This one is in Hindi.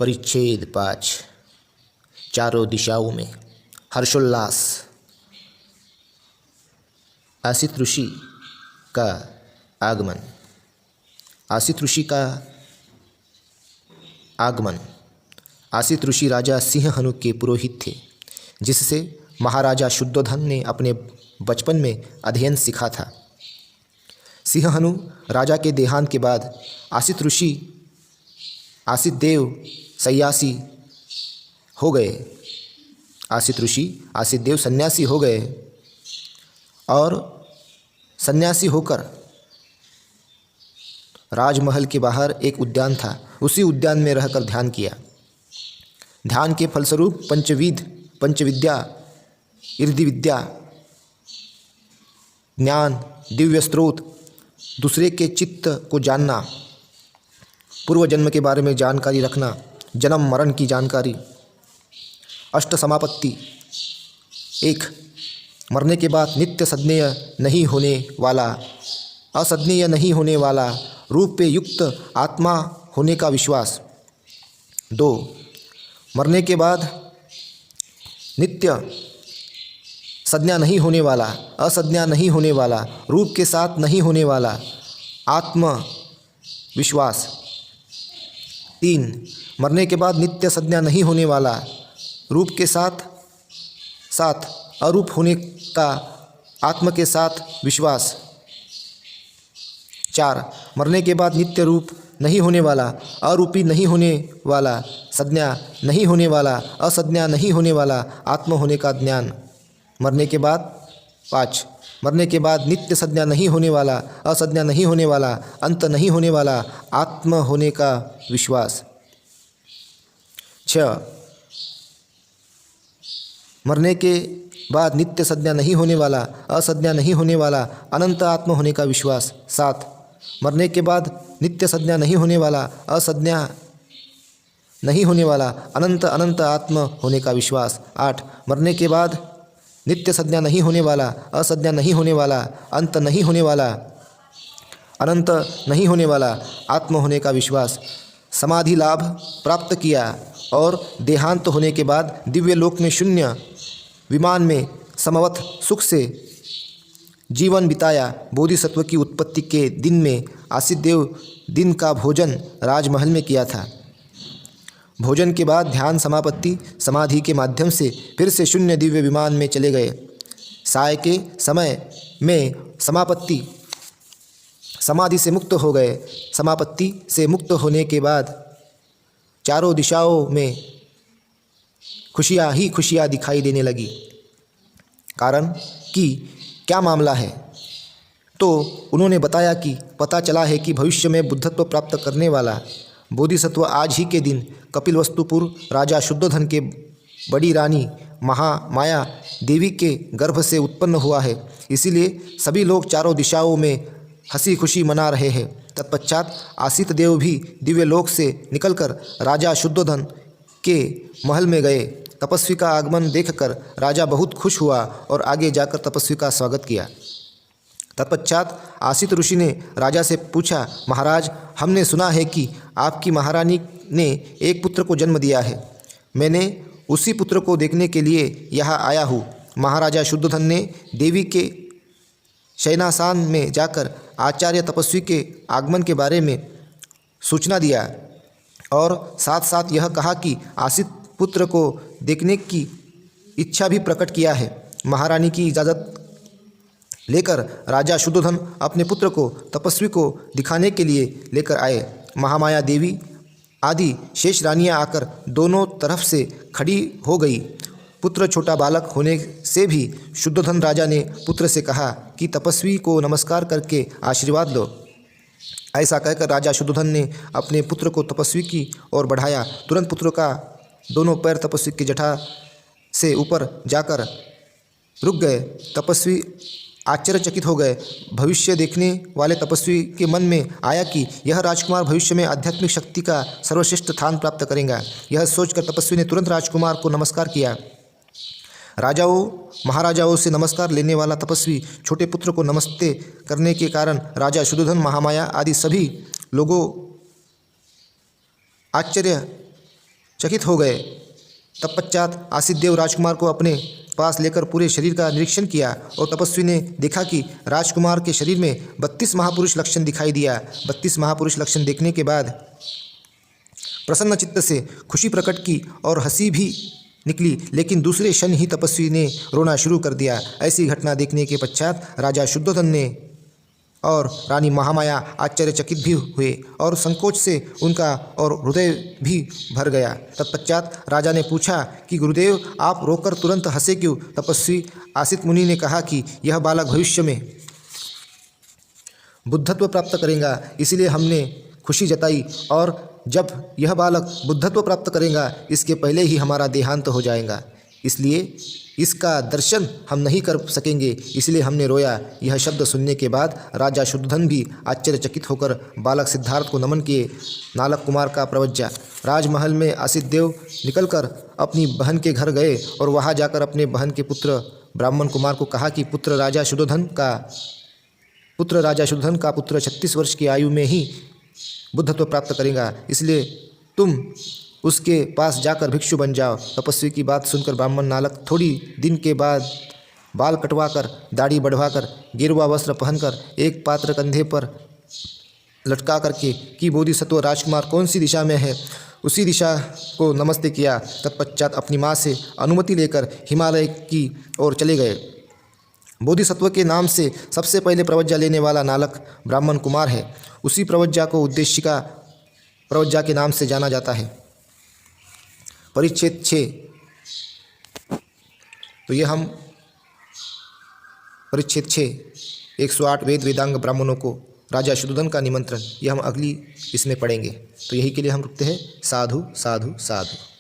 परिच्छेद 5। चारों दिशाओं में हर्षोल्लास। आसित ऋषि का आगमन। आसित ऋषि का आगमन। आसित ऋषि राजा सिंहहनु के पुरोहित थे, जिससे महाराजा शुद्धोधन ने अपने बचपन में अध्ययन सीखा था। सिंहहनु राजा के देहांत के बाद आसित ऋषि आसित देव सन्यासी हो गए। आसित ऋषि आसित देव सन्यासी हो गए और सन्यासी होकर राजमहल के बाहर एक उद्यान था, उसी उद्यान में रहकर ध्यान किया। ध्यान के फलस्वरूप पंचविद्या, इर्दि विद्या, ज्ञान, दिव्य स्रोत, दूसरे के चित्त को जानना, पूर्व जन्म के बारे में जानकारी रखना, जन्म मरण की जानकारी, अष्ट समापत्ति, एक मरने के बाद नित्य सदनीय नहीं होने वाला, असदनीय नहीं होने वाला रूप पे युक्त आत्मा होने का विश्वास। 2 मरने के बाद नित्य सज्ञा नहीं होने वाला, असज्ञा नहीं होने वाला, रूप के साथ नहीं होने वाला आत्म विश्वास। 3 मरने के बाद नित्य सज्ञा नहीं होने वाला, रूप के साथ साथ अरूप होने का आत्म के साथ विश्वास। 4 मरने के बाद नित्य रूप नहीं होने वाला, अरूपी नहीं होने वाला, सज्ञा नहीं होने वाला, असज्ञा नहीं होने वाला आत्म होने का ज्ञान। मरने के बाद 5 मरने के बाद नित्य सज्ञा नहीं होने वाला, असज्ञा नहीं होने वाला, अंत नहीं होने वाला आत्म होने का विश्वास। 6 मरने के बाद नित्य सज्ञा नहीं होने वाला, असज्ञा नहीं होने वाला अनंत आत्म होने का विश्वास। 7 मरने के बाद नित्य सज्ञा नहीं होने वाला, असज्ञा नहीं होने वाला अनंत आत्म होने का विश्वास। 8 मरने के बाद नित्य सज्ञा नहीं होने वाला, असज्ञा नहीं होने वाला, अंत नहीं होने वाला, अनंत नहीं होने वाला आत्म होने का विश्वास। समाधि लाभ प्राप्त किया और देहांत होने के बाद दिव्य लोक में शून्य विमान में समवत सुख से जीवन बिताया। बोधिसत्व की उत्पत्ति के दिन में आसित देव दिन का भोजन राजमहल में किया था। भोजन के बाद ध्यान समापत्ति समाधि के माध्यम से फिर से शून्य दिव्य विमान में चले गए। साय के समय में समापत्ति समाधि से मुक्त हो गए। समापत्ति से मुक्त होने के बाद चारों दिशाओं में खुशियाँ ही खुशियाँ दिखाई देने लगी। कारण कि क्या मामला है, तो उन्होंने बताया कि पता चला है कि भविष्य में बुद्धत्व प्राप्त करने वाला बोधिसत्व आज ही के दिन कपिलवस्तुपुर राजा शुद्धोधन के बड़ी रानी महामाया देवी के गर्भ से उत्पन्न हुआ है। इसीलिए सभी लोग चारों दिशाओं में हंसी खुशी मना रहे हैं। तत्पश्चात आसित देव भी दिव्य लोक से निकलकर राजा शुद्धोधन के महल में गए। तपस्वी का आगमन देखकर राजा बहुत खुश हुआ और आगे जाकर तपस्वी का स्वागत किया। तत्पश्चात आसित ऋषि ने राजा से पूछा, महाराज, हमने सुना है कि आपकी महारानी ने एक पुत्र को जन्म दिया है। मैंने उसी पुत्र को देखने के लिए यहाँ आया हूँ। महाराजा शुद्धोधन ने देवी के शयनासान में जाकर आचार्य तपस्वी के आगमन के बारे में सूचना दिया और साथ साथ यह कहा कि आसित पुत्र को देखने की इच्छा भी प्रकट किया है। महारानी की इजाज़त लेकर राजा शुद्धोधन अपने पुत्र को तपस्वी को दिखाने के लिए लेकर आए। महामाया देवी आदि शेष रानियां आकर दोनों तरफ से खड़ी हो गई। पुत्र छोटा बालक होने से भी शुद्धोधन राजा ने पुत्र से कहा कि तपस्वी को नमस्कार करके आशीर्वाद लो। ऐसा कहकर राजा शुद्धोधन ने अपने पुत्र को तपस्वी की ओर बढ़ाया। तुरंत पुत्र का दोनों पैर तपस्वी की जटा से ऊपर जाकर रुक गए। तपस्वी आश्चर्यचकित हो गए। भविष्य देखने वाले तपस्वी के मन में आया कि यह राजकुमार भविष्य में आध्यात्मिक शक्ति का सर्वश्रेष्ठ स्थान प्राप्त करेगा। यह सोचकर तपस्वी ने तुरंत राजकुमार को नमस्कार किया। राजाओं महाराजाओं से नमस्कार लेने वाला तपस्वी छोटे पुत्र को नमस्ते करने के कारण राजा शुद्धोधन, महामाया आदि सभी लोगों आश्चर्य चकित हो गए। तत्पश्चात आसित देव राजकुमार को अपने पास लेकर पूरे शरीर का निरीक्षण किया और तपस्वी ने देखा कि राजकुमार के शरीर में 32 महापुरुष लक्षण दिखाई दिया। 32 महापुरुष लक्षण देखने के बाद प्रसन्न चित्त से खुशी प्रकट की और हंसी भी निकली, लेकिन दूसरे क्षण ही तपस्वी ने रोना शुरू कर दिया। ऐसी घटना देखने के पश्चात राजा शुद्धोधन ने और रानी महामाया आश्चर्यचकित भी हुए और संकोच से उनका और हृदय भी भर गया। तत्पश्चात राजा ने पूछा कि गुरुदेव, आप रोकर तुरंत हंसे क्यों? तपस्वी आसित मुनि ने कहा कि यह बालक भविष्य में बुद्धत्व प्राप्त करेगा, इसलिए हमने खुशी जताई, और जब यह बालक बुद्धत्व प्राप्त करेगा इसके पहले ही हमारा देहांत हो जाएगा, इसलिए इसका दर्शन हम नहीं कर सकेंगे, इसलिए हमने रोया। यह शब्द सुनने के बाद राजा शुद्धोधन भी आश्चर्यचकित होकर बालक सिद्धार्थ को नमन किए। नालक कुमार का प्रवज्जा। राजमहल में आसित देव निकलकर अपनी बहन के घर गए और वहां जाकर अपने बहन के पुत्र ब्राह्मण कुमार को कहा कि पुत्र राजा शुद्धोधन का पुत्र 36 वर्ष की आयु में ही बुद्धत्व प्राप्त करेगा, इसलिए तुम उसके पास जाकर भिक्षु बन जाओ। तपस्वी की बात सुनकर ब्राह्मण नालक थोड़ी दिन के बाद बाल कटवाकर, दाढ़ी बढ़वाकर, गेरुआ वस्त्र पहनकर, एक पात्र कंधे पर लटका करके कि बोधिसत्व राजकुमार कौन सी दिशा में है, उसी दिशा को नमस्ते किया। तत्पश्चात अपनी माँ से अनुमति लेकर हिमालय की ओर चले गए। बोधिसत्व के नाम से सबसे पहले प्रवज्जा लेने वाला नालक ब्राह्मण कुमार है। उसी प्रवज्जा को उद्देशिका प्रवज्जा के नाम से जाना जाता है। परिच्छेद 6। तो ये हम परिच्छेद 6 108 वेद वेदांग ब्राह्मणों को राजा शुद्धोधन का निमंत्रण, ये हम अगली इसमें पढ़ेंगे। तो यही के लिए हम रुकते हैं। साधु साधु साधु।